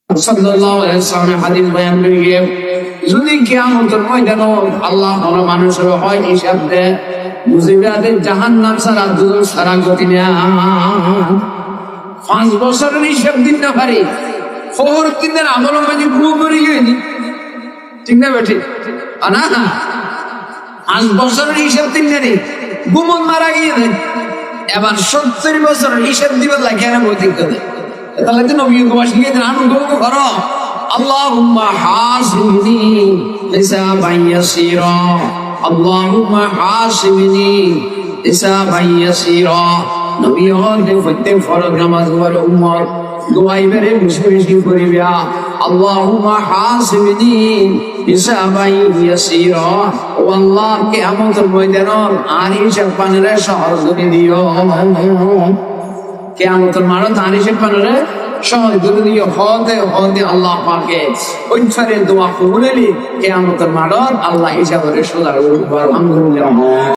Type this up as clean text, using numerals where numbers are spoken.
সাল্লাল্লাহু আলাইহি ওয়াসাল্লাম হাদিস বয়ান করিয়ে যদি কিয়ামতের ময়দানে আল্লাহ কোন মানুষের হয় হিসাব দেয় মুজিবাতে জাহান্নাম ছাড়া দুজক ছাড়া গতি নেই 5 বছরের হিসাব দিন না পারি ফোর দিনের আমল মাঝে ঘুম মরে গেলি ঠিক না বেঠিক না 5 বছরের হিসাব দিন না রে ঘুমন মারা গিয়ে দেয় এবার 70 বছরের হিসাব দিবে লাগে না বই দিতে দেয় তাহলে তো নবী কুমার শিখিয়ে দেন আনন্দ করো আল্লাহুম্মা হাসিবনি হিসাবান ইয়াসীরা আল্লাহুম্মা হাসিবনি হিসাবান ইয়াসীরা নবী হতে প্রত্যেক ফরজ নামাজ পড়ে উম্মত দোয়াই বেরে বেশি করিবা আল্লাহুম্মা হাসিবনি হিসাবান ইয়াসীরা ও আল্লাহ কিয়ামতের ময়দানে আর হিসাব পানিরে সহজ করে দিও কিয়ামতের মাঠে তার হিসাব পানিরে সহজ করে দিও হতে আল্লাহ পাকে ওইখানে দোয়া কবুল হলে কিয়ামতের মাঠে আল্লাহ হিসাবের সোজা করবে আলহামদুলিল্লাহ।